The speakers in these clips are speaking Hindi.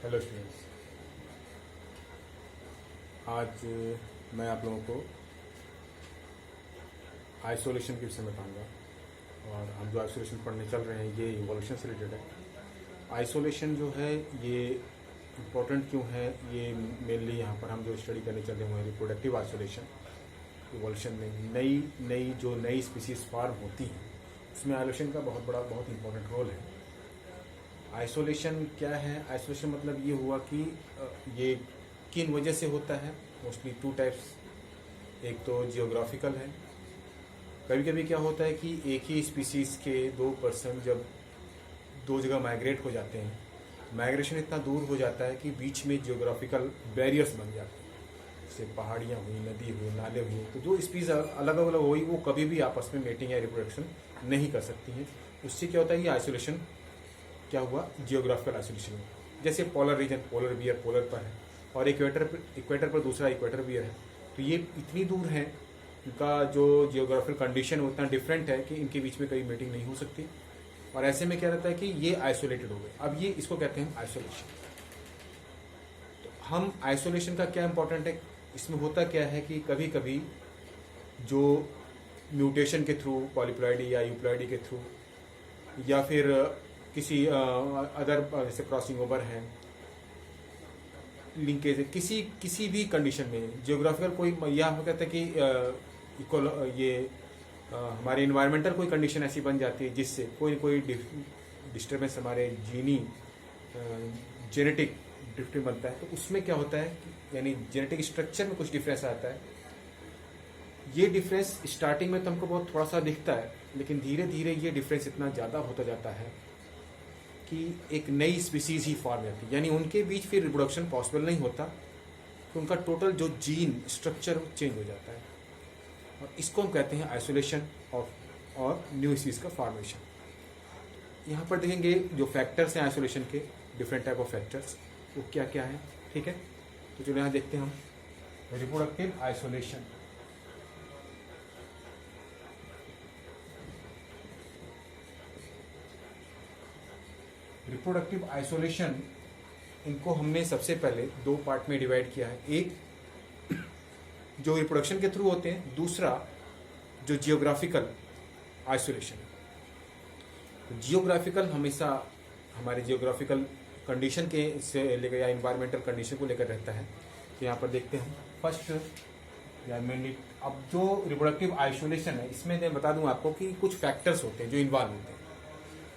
Hello students. आज मैं आप लोगों को आइसोलेशन के विषय में बताऊंगा। और हम जो आइसोलेशन पढ़ने चल रहे हैं ये इवोल्यूशन से रिलेटेड है। आइसोलेशन जो है ये इम्पोर्टेंट क्यों है, ये मेनली यहाँ पर हम जो स्टडी करने चल रहे हैं रिप्रोडक्टिव आइसोलेशन। इवोल्यूशन में नई स्पीसीज फॉर्म होती हैं, उसमें आइसोलेशन का बहुत इंपॉर्टेंट रोल है। आइसोलेशन क्या है? आइसोलेशन मतलब ये हुआ कि ये किन वजह से होता है। Mostly two types. एक तो जियोग्राफिकल है। कभी कभी क्या होता है कि एक ही स्पीसीज के दो पर्सन जब दो जगह माइग्रेट हो जाते हैं, माइग्रेशन इतना दूर हो जाता है कि बीच में जियोग्राफिकल बैरियर्स बन जाते हैं। जैसे पहाड़ियाँ हुई, नदी हुई, नाले हुए, तो जो स्पीसीज अलग अलग हुई वो कभी भी आपस में मेटिंग या रिप्रोडक्शन नहीं कर सकती हैं। उससे क्या होता है, ये आइसोलेशन क्या हुआ, जियोग्राफिकल आइसोलेशन। जैसे polar region, polar bear polar पर है और इक्वेटर पर दूसरा इक्वेटर बियर है, तो ये इतनी दूर है, इनका जो जियोग्राफिकल कंडीशन उतना डिफरेंट है कि इनके बीच में कभी मीटिंग नहीं हो सकती। और ऐसे में क्या रहता है कि ये आइसोलेटेड हो गए। अब ये इसको कहते हैं आइसोलेशन। तो हम आइसोलेशन का क्या इंपॉर्टेंट है, इसमें होता क्या है कि कभी कभी जो म्यूटेशन के थ्रू, पॉलीप्लॉइडी या यूप्लॉइडी के थ्रू, या फिर किसी अदर जैसे क्रॉसिंग ओवर है, लिंकेज है, किसी भी कंडीशन में जियोग्राफिकल कोई, या हम कहते हैं कि ये हमारे इन्वायरमेंटल कोई कंडीशन ऐसी बन जाती है जिससे कोई डिस्टर्बेंस हमारे जेनेटिक डिफरेंस बनता है। तो उसमें क्या होता है, यानी जेनेटिक स्ट्रक्चर में कुछ डिफरेंस आता है। ये डिफरेंस स्टार्टिंग में तो हमको बहुत थोड़ा सा दिखता है, लेकिन धीरे धीरे ये डिफरेंस इतना ज़्यादा होता जाता है कि एक नई स्पीसीज ही फॉर्म होती है। यानी उनके बीच फिर रिप्रोडक्शन पॉसिबल नहीं होता, तो उनका टोटल जो जीन स्ट्रक्चर चेंज हो जाता है। और इसको हम कहते हैं आइसोलेशन ऑफ और न्यू स्पीसीज का फॉर्मेशन। यहाँ पर देखेंगे जो फैक्टर्स हैं आइसोलेशन के, डिफरेंट टाइप ऑफ फैक्टर्स, वो क्या क्या है। ठीक है, तो चलो यहाँ देखते हैं हम रिप्रोडक्टिव आइसोलेशन। रिप्रोडक्टिव आइसोलेशन, इनको हमने सबसे पहले दो पार्ट में डिवाइड किया है। एक जो रिप्रोडक्शन के थ्रू होते हैं, दूसरा जो जियोग्राफिकल आइसोलेशन है। तो जियोग्राफिकल हमेशा हमारे जियोग्राफिकल कंडीशन के से लेकर या इन्वायरमेंटल कंडीशन को लेकर रहता है। तो यहाँ पर देखते हैं फर्स्ट या मेनली, अब जो रिप्रोडक्टिव आइसोलेशन है इसमें मैं बता दूं आपको कि कुछ फैक्टर्स होते हैं जो इन्वॉल्व होते हैं।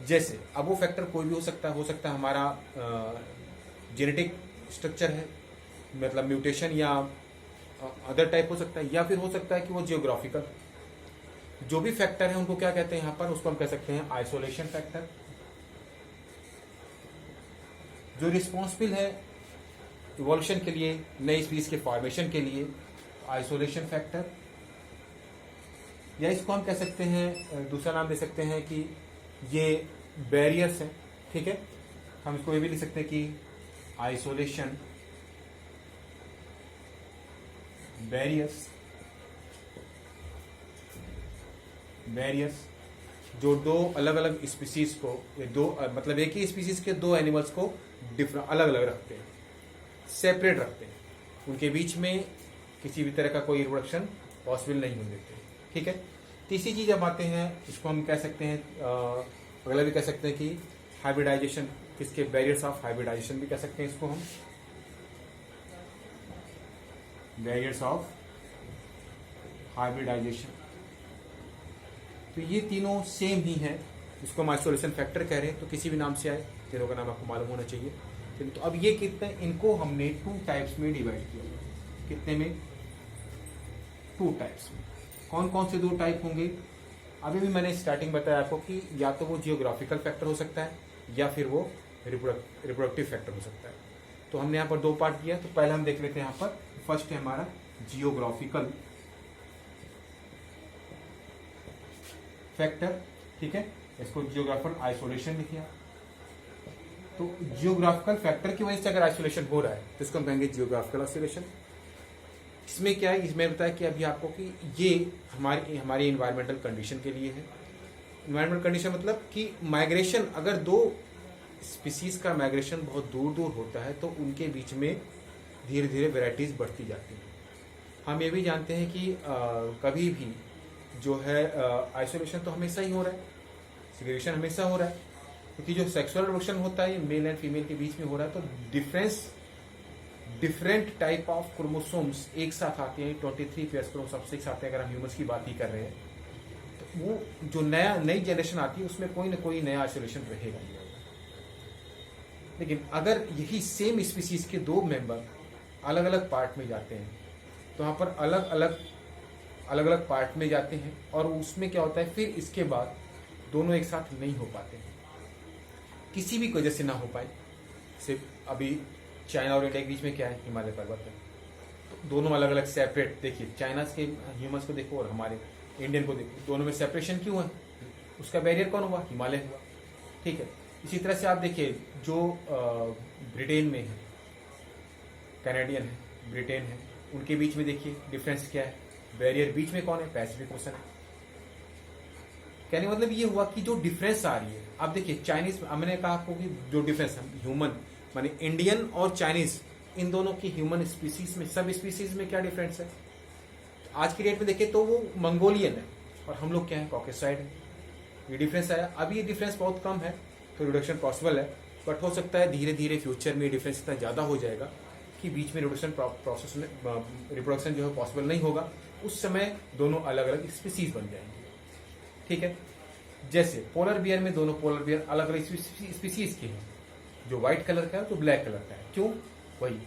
जैसे अब वो फैक्टर कोई भी हो सकता है हमारा जेनेटिक स्ट्रक्चर है, मतलब म्यूटेशन या अदर टाइप हो सकता है, या फिर हो सकता है कि वो जियोग्राफिकल। जो भी फैक्टर है उनको क्या कहते हैं यहाँ पर, उसको हम कह सकते हैं आइसोलेशन फैक्टर। जो रिस्पॉन्सिबल है इवोल्यूशन के लिए, नई स्पीसीज के फॉर्मेशन के लिए, आइसोलेशन फैक्टर। या इसको हम कह सकते हैं, दूसरा नाम दे सकते हैं कि ये बैरियर्स हैं। ठीक है, हम इसको ये भी लिख सकते हैं कि आइसोलेशन बैरियर्स जो दो अलग अलग स्पीसीज को, ये दो मतलब एक ही स्पीसीज के दो एनिमल्स को डिफरेंट अलग अलग रखते हैं, सेपरेट रखते हैं, उनके बीच में किसी भी तरह का कोई रिप्रोडक्शन पॉसिबल नहीं होने देते। ठीक है, तीसरी चीज अब आते हैं, इसको हम कह सकते हैं अगला भी कह सकते हैं कि हाइब्रिडाइजेशन, किसके बैरियर्स ऑफ हाइब्रिडाइजेशन भी कह सकते हैं इसको हम, बैरियर्स ऑफ हाइब्रिडाइजेशन। तो ये तीनों सेम ही है, इसको हम आइसोलेशन फैक्टर कह रहे हैं। तो किसी भी नाम से आए, तीनों का नाम आपको मालूम होना चाहिए। तो अब ये कितने, इनको हमने टू टाइप्स में डिवाइड किया। कितने में? टू टाइप्स में। कौन कौन से दो टाइप होंगे? अभी भी मैंने स्टार्टिंग बताया आपको कि या तो वो जियोग्राफिकल फैक्टर हो सकता है या फिर वो रिप्रोडक्टिव फैक्टर हो सकता है। तो हमने यहाँ पर दो पार्ट किया, तो पहले हम देख लेते हैं। यहाँ पर फर्स्ट है हमारा जियोग्राफिकल फैक्टर। ठीक है, इसको जियोग्राफिकल आइसोलेशन लिखिए। तो जियोग्राफिकल फैक्टर की वजह से अगर आइसोलेशन हो रहा है तो इसको हम कहेंगे जियोग्राफिकल आइसोलेशन। इसमें क्या है, इसमें बताया कि अभी आपको कि ये हमारी इन्वायरमेंटल कंडीशन के लिए है। इन्वायरमेंटल कंडीशन मतलब कि माइग्रेशन, अगर दो स्पीसीज का माइग्रेशन बहुत दूर दूर होता है तो उनके बीच में धीरे धीरे वेराइटीज़ बढ़ती जाती हैं। हम ये भी जानते हैं कि कभी भी जो है आइसोलेशन तो हमेशा ही हो रहा है, सेग्रीगेशन हमेशा हो रहा है, क्योंकि जो सेक्सुअल रिप्रोडक्शन होता है मेल एंड फीमेल के बीच में हो रहा है, तो डिफरेंट टाइप ऑफ क्रोमोसोम्स एक साथ आते हैं, 23 पेयर्स क्रोमोसोम्स एक साथ आते हैं। अगर हम ह्यूमंस की बात ही कर रहे हैं तो वो जो नई जनरेशन आती है उसमें कोई ना कोई नया आइसोलेशन रहेगा ही रहेगा। लेकिन अगर यही सेम स्पीसीज के दो मेंबर अलग अलग पार्ट में जाते हैं तो वहाँ पर अलग अलग पार्ट में जाते हैं और उसमें क्या होता है, फिर इसके बाद दोनों एक साथ नहीं हो पाते हैं, किसी भी वजह से ना हो पाए। सिर्फ अभी चाइना और इंडिया के बीच में क्या है, हिमालय पर्वत है, तो दोनों अलग अलग सेपरेट। देखिए चाइना के ह्यूमंस को देखो और हमारे इंडियन को देखो, दोनों में सेपरेशन क्यों है? उसका बैरियर कौन हुआ? हिमालय हुआ। ठीक है, इसी तरह से आप देखिए जो ब्रिटेन में है, कैनेडियन है, ब्रिटेन है, उनके बीच में देखिए डिफरेंस क्या है, बैरियर बीच में कौन है? पैसिफिक ओशन है। कहने मतलब ये हुआ कि जो डिफरेंस आ रही है, अब देखिए चाइनीज, मैंने कहा आपको कि जो डिफरेंस है ह्यूमन माने इंडियन और चाइनीज, इन दोनों की ह्यूमन स्पीसीज में, सब स्पीसीज में क्या डिफरेंस है? आज की डेट में देखें तो वो मंगोलियन है और हम लोग क्या है, कॉकेसाइड है। ये डिफरेंस आया। अभी ये डिफरेंस बहुत कम है तो रिडक्शन पॉसिबल है, बट हो सकता है धीरे धीरे फ्यूचर में डिफरेंस इतना ज़्यादा हो जाएगा कि बीच में रिडक्शन प्रोसेस में रिप्रोडक्शन जो है पॉसिबल नहीं होगा। उस समय दोनों अलग अलग स्पीसीज बन जाएंगे। ठीक है, जैसे पोलर बियर में दोनों पोलर बियर अलग अलग स्पीसीज के हैं, जो व्हाइट कलर का है तो ब्लैक कलर का है। क्यों? वही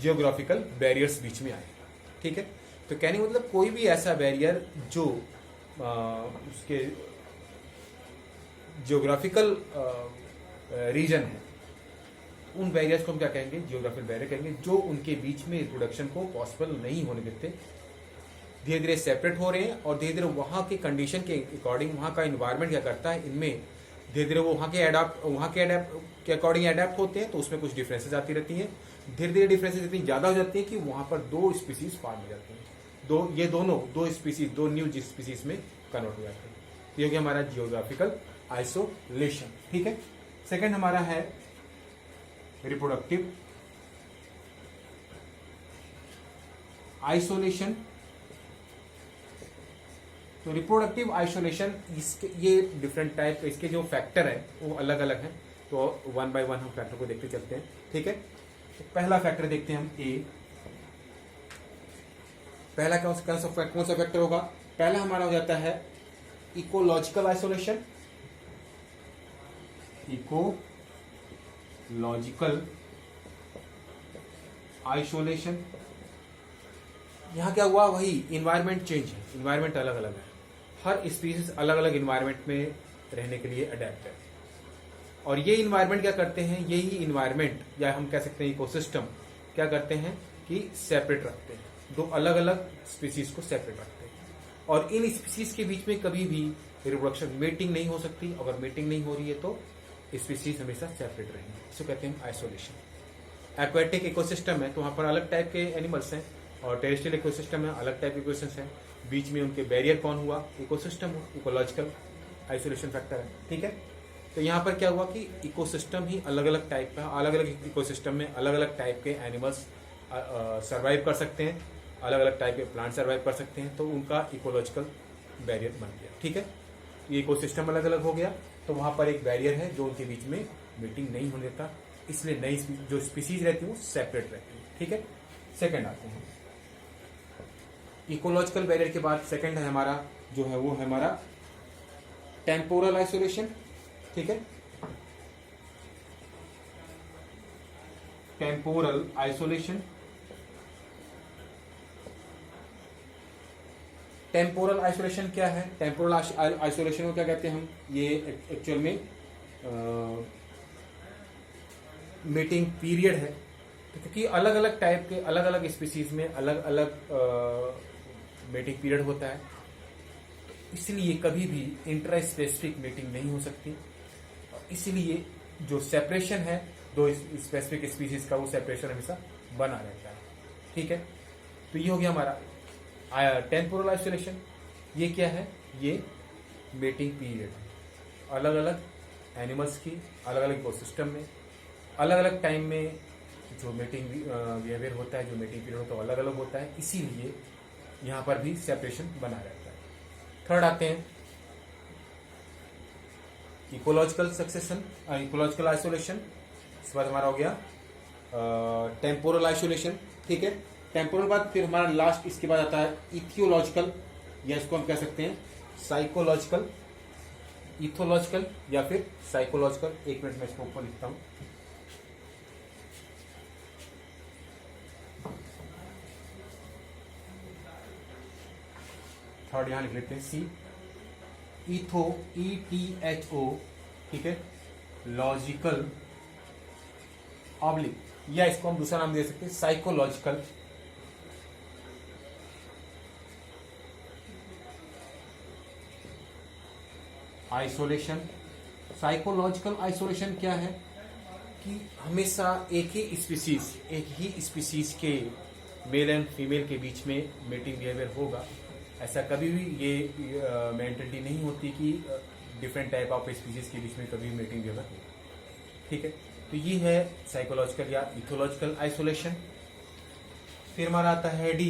जियोग्राफिकल बैरियर्स बीच में आए। ठीक है, तो कहने मतलब कोई भी ऐसा बैरियर जो उसके जियोग्राफिकल रीजन है, उन बैरियर्स को हम क्या कहेंगे? जियोग्राफिकल बैरियर कहेंगे, जो उनके बीच में रिप्रोडक्शन को पॉसिबल नहीं होने देते। धीरे धीरे सेपरेट हो रहे हैं और धीरे धीरे वहाँ के कंडीशन के अकॉर्डिंग, वहाँ का इन्वायरमेंट क्या करता है, इनमें धीरे धीरे वो वहाँ के अकॉर्डिंग अडेप्ट होते हैं, तो उसमें कुछ डिफरेंसेस आती रहती हैं। धीरे धीरे डिफरेंसेस इतनी ज़्यादा हो जाती है कि वहाँ पर दो स्पीसीज पार हो जाती हैं, दो स्पीसीज, दो न्यू स्पीसीज में कन्वर्ट हो जाते हैं। तो ये हो गया हमारा जियोग्राफिकल आइसोलेशन। ठीक है, सेकेंड हमारा है रिप्रोडक्टिव आइसोलेशन। तो रिप्रोडक्टिव आइसोलेशन, इसके ये डिफरेंट टाइप, इसके जो फैक्टर है वो अलग अलग हैं, तो वन बाय वन हम फैक्टर को देखते चलते हैं। ठीक है, तो पहला फैक्टर देखते हैं हम ए। पहला कौन सा फैक्टर होगा? पहला हमारा हो जाता है इकोलॉजिकल आइसोलेशन। इकोलॉजिकल आइसोलेशन, यहां क्या हुआ? वही इन्वायरमेंट चेंज है, इन्वायरमेंट अलग अलग है, हर स्पीसीज अलग अलग इन्वायरमेंट में रहने के लिए अडेप्ट है। और ये इन्वायरमेंट क्या करते हैं, यही इन्वायरमेंट या हम कह सकते हैं इकोसिस्टम क्या करते हैं कि सेपरेट रखते हैं, दो अलग अलग स्पीसीज को सेपरेट रखते हैं। और इन स्पीसीज के बीच में कभी भी रिप्रोडक्शन, मेटिंग नहीं हो सकती। अगर मेटिंग नहीं हो रही है तो स्पीसीज हमेशा सेपरेट रहेंगे, इसको कहते हैं आइसोलेशन। एक्वेटिक इकोसिस्टम है तो वहां पर अलग टाइप के एनिमल्स हैं, और टेरेस्ट्रियल इकोसिस्टम में अलग टाइप के इकोसिस्टम है, बीच में उनके बैरियर कौन हुआ? इकोसिस्टम हुआ, इकोलॉजिकल आइसोलेशन फैक्टर है। ठीक है, तो यहाँ पर क्या हुआ कि इकोसिस्टम ही अलग अलग टाइप का, अलग अलग इकोसिस्टम में अलग अलग टाइप के एनिमल्स सर्वाइव कर सकते हैं, अलग अलग टाइप के प्लांट सर्वाइव कर सकते हैं, तो उनका इकोलॉजिकल बैरियर बन गया। ठीक है, ये इकोसिस्टम अलग अलग हो गया, तो वहाँ पर एक बैरियर है जो उनके बीच में मीटिंग नहीं होने देता, इसलिए नई जो स्पीसीज रहती है वो सेपरेट रहती है। ठीक है, सेकेंड आते हैं इकोलॉजिकल बैरियर के बाद सेकंड है हमारा जो है वो है हमारा टेम्पोरल आइसोलेशन। ठीक है, टेम्पोरल आइसोलेशन। टेम्पोरल आइसोलेशन क्या है? टेम्पोरल आइसोलेशन को क्या कहते हैं हम? ये एक्चुअल में मीटिंग पीरियड है, क्योंकि अलग अलग टाइप के अलग अलग स्पीसीज में अलग अलग मीटिंग पीरियड होता है, इसलिए कभी भी इंट्रा स्पेसिफिक मीटिंग नहीं हो सकती। इसलिए जो सेपरेशन है दो स्पेसिफिक स्पीसीज का, वो सेपरेशन हमेशा बना रहता है। ठीक है, तो ये हो गया हमारा टेम्पोरल आइसोलेशन। ये क्या है? ये मीटिंग पीरियड, अलग अलग एनिमल्स की अलग अलग इकोसिस्टम में अलग अलग टाइम में जो मेटिंग बिहेवियर होता है, जो मेटिंग पीरियड होता है, अलग अलग होता है, इसीलिए यहाँ पर भी सेपरेशन बना रहता है। थर्ड आते हैं इकोलॉजिकल सक्सेशन, इकोलॉजिकल आइसोलेशन। इसके बाद हमारा हो गया टेम्पोरल आइसोलेशन, ठीक है। टेम्पोरल बाद फिर हमारा लास्ट इसके बाद आता है इथियोलॉजिकल, या इसको हम कह सकते हैं साइकोलॉजिकल, इथोलॉजिकल या फिर साइकोलॉजिकल। एक मिनट में इसको ऊपर लिखता हूं। थर्ड यहां लिख लेते हैं सी, इथो, ETHO, ठीक है, लॉजिकल ऑब्लिक, या इसको हम दूसरा नाम दे सकते हैं साइकोलॉजिकल। आइसोलेशन। साइकोलॉजिकल आइसोलेशन क्या है कि हमेशा एक ही स्पीसीज के मेल एंड फीमेल के बीच में मेटिंग बिहेवियर होगा। ऐसा कभी भी ये मेंटलिटी नहीं होती कि डिफरेंट टाइप ऑफ स्पीसीज के बीच में कभी मेटिंग बिहेवियर हो, ठीक है। तो ये है साइकोलॉजिकल या इथोलॉजिकल आइसोलेशन। फिर हमारा आता है डी।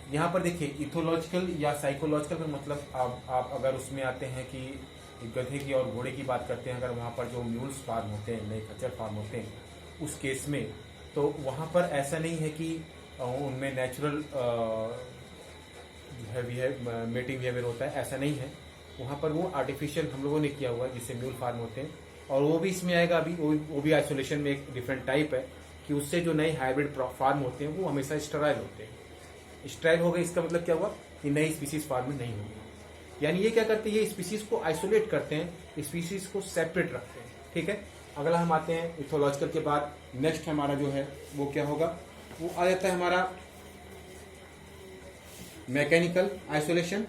यहाँ पर देखिए इथोलॉजिकल या साइकोलॉजिकल का मतलब आप अगर उसमें आते हैं कि गधे की और घोड़े की बात करते हैं, अगर वहाँ पर जो म्यूल्स फार्म होते हैं, नए खच्चर फार्म होते हैं, उस केस में तो वहाँ पर ऐसा नहीं है कि उनमें नेचुरल मेटिंग बिहेवियर होता है, ऐसा नहीं है। वहाँ पर वो आर्टिफिशियल हम लोगों ने किया हुआ है जिससे म्यूल फार्म होते हैं, और वो भी इसमें आएगा। अभी वो भी आइसोलेशन में एक डिफरेंट टाइप है कि उससे जो नए हाइब्रिड फार्म होते हैं वो हमेशा स्टेराइल होते हैं। स्टेराइल हो गए इसका मतलब क्या हुआ कि नई स्पीसीज फार्म नहीं होगी। यानी ये क्या करते हैं, ये स्पीसीज को आइसोलेट करते हैं, स्पीसीज को सेपरेट रखते हैं, ठीक है। अगला हम आते हैं इथोलॉजिकल के बाद नेक्स्ट हमारा जो है वो क्या होगा, वो आ जाता है हमारा मैकेनिकल आइसोलेशन।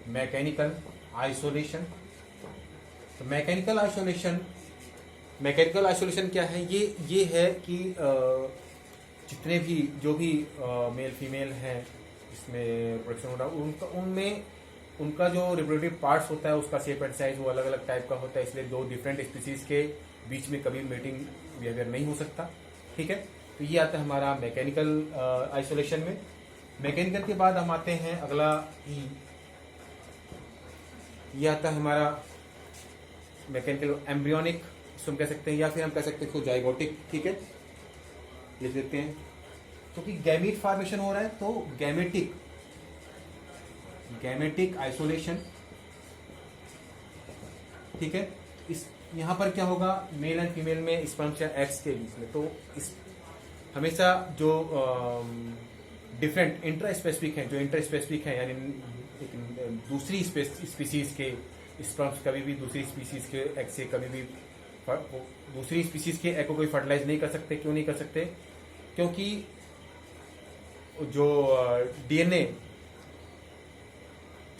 Mechanical isolation. तो मैकेनिकल आइसोलेशन क्या है, ये है कि जितने भी जो भी मेल फीमेल हैं इसमें रिप्रोडक्शन हो रहा है, उनका जो रिप्रोडक्टिव पार्ट्स होता है उसका शेप एंड साइज वो अलग अलग टाइप का होता है, इसलिए दो डिफरेंट स्पीसीज के बीच में कभी मेटिंग बिहेवियर नहीं हो सकता, ठीक है। तो ये आता है हमारा मैकेनिकल आइसोलेशन में। मैकेनिकल के बाद हम आते हैं अगला ये आता है हमारा मैकेनिकल एम्ब्रियोनिक, इसको हम कह सकते हैं, या फिर हम कह सकते हैं इसको जाइगोटिक, ठीक है, लिख देते हैं। क्योंकि गैमीट फॉर्मेशन हो रहा है तो गैमेटिक आइसोलेशन, ठीक है। इस यहाँ पर क्या होगा, मेल एंड फीमेल में स्पर्म्स या एग्स के बीच में, तो इस हमेशा जो डिफरेंट इंट्रास्पेसिफिक है, जो इंट्रास्पेसिफिक है यानी दूसरी स्पीसीज के स्पर्म्स कभी भी दूसरी स्पीसीज के एग से कभी भी दूसरी स्पीसीज के एग को कोई फर्टिलाइज नहीं कर सकते। क्यों नहीं कर सकते, क्योंकि जो डीएनए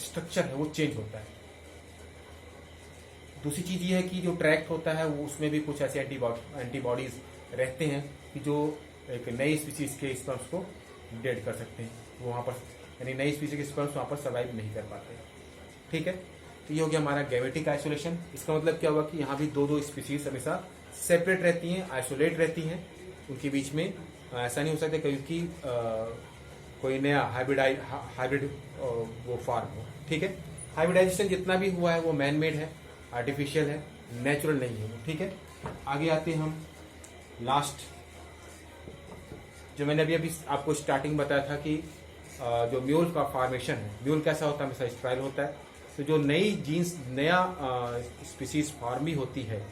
स्ट्रक्चर है वो चेंज होता है। दूसरी चीज ये है कि जो ट्रैक्ट होता है वो उसमें भी कुछ ऐसे एंटीबॉडीज रहते हैं कि जो एक नई स्पीसीज के स्पर्म्स को डेड कर सकते हैं, वो वहां पर यानी नई स्पीसीज के स्पर्म्स वहां पर सर्वाइव नहीं कर पाते, ठीक है। तो ये हो गया हमारा गैमेटिक आइसोलेशन। इसका मतलब क्या होगा कि यहाँ भी दो स्पीसीज हमेशा सेपरेट रहती हैं, आइसोलेट रहती हैं, उनके बीच में ऐसा नहीं हो सकता क्योंकि कोई नया हाइब्रिड वो फार्म हो, ठीक है। हाइब्रिडाइजेशन जितना भी हुआ है वो मैन मेड है, आर्टिफिशियल है, नेचुरल नहीं है, ठीक है। आगे आते हैं हम लास्ट, जो मैंने अभी आपको स्टार्टिंग बताया था कि जो म्यूल का फॉर्मेशन है, म्यूल कैसा होता है, हमेशा स्ट्राइल होता है। तो जो नई जीन्स नया स्पीसीज फॉर्म भी होती है,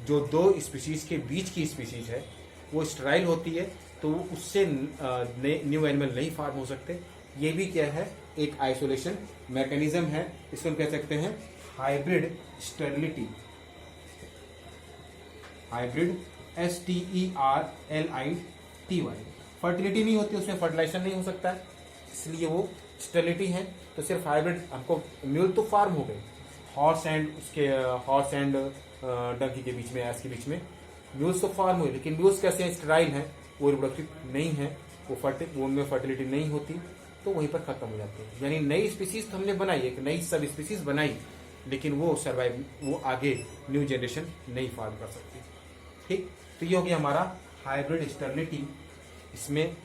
जो दो स्पीसीज के बीच की स्पीसीज है वो स्ट्राइल होती है, तो उससे न्यू एनिमल नहीं फॉर्म हो सकते। ये भी क्या है, एक आइसोलेशन मैकेनिज्म है, इसको हम कह सकते हैं hybrid sterility. Hybrid STERLITY। Fertility नहीं होती, उसमें फर्टिलाइजेशन नहीं हो सकता है, इसलिए वो स्टेरिलिटी है। तो सिर्फ हाइब्रिड, हमको म्यूल तो फार्म हो गए, हॉर्स एंड डंकी के बीच में, एस के बीच में म्यूल्स तो फार्म हुए, लेकिन म्यूल्स कैसे हैं, स्टेराइल हैं, वो रिप्रोडक्टिव नहीं है, वो उनमें फर्टिलिटी नहीं होती, तो वहीं पर खत्म हो जाते हैं। यानी नई स्पीसीज तो हमने बनाई, एक नई सब स्पीसीज बनाई, लेकिन वो सर्वाइव, वो आगे न्यू जनरेशन नहीं फॉर्म कर सकती। ठीक, तो ये हो गया हमारा हाइब्रिड स्टेरिलिटी। इसमें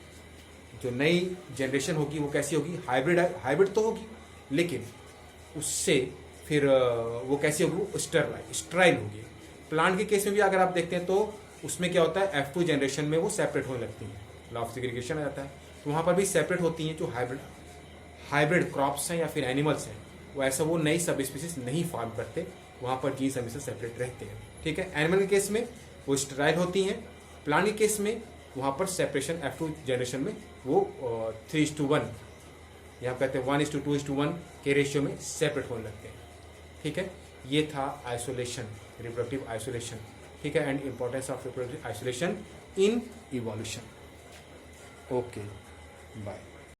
जो नई जनरेशन होगी वो कैसी होगी, हाइब्रिड तो होगी, लेकिन उससे फिर वो कैसी होगी, वो स्टेराइल होगी। प्लांट के केस में भी अगर आप देखते हैं तो उसमें क्या होता है, F2 जनरेशन में वो सेपरेट होने लगती है, लॉ ऑफ सेग्रीगेशन आ जाता है, तो वहाँ पर भी सेपरेट होती हैं। जो हाइब्रिड क्रॉप्स हैं या फिर एनिमल्स हैं, वो ऐसा वो नई सब स्पीसीज नहीं फॉर्म करते, वहाँ पर जीन्स हमेशा सेपरेट रहते हैं। ठीक है, एनिमल के केस में वो स्टेराइल होती हैं, प्लांट के केस में वहाँ पर सेपरेशन F2 जनरेशन में वो 3:1, यहाँ कहते हैं 1:2:1 के रेशियो में सेपरेट होने लगते हैं। ठीक है, ये था आइसोलेशन, रिप्रोडक्टिव आइसोलेशन। ठीक है, and importance of reproductive isolation in evolution. Okay, bye.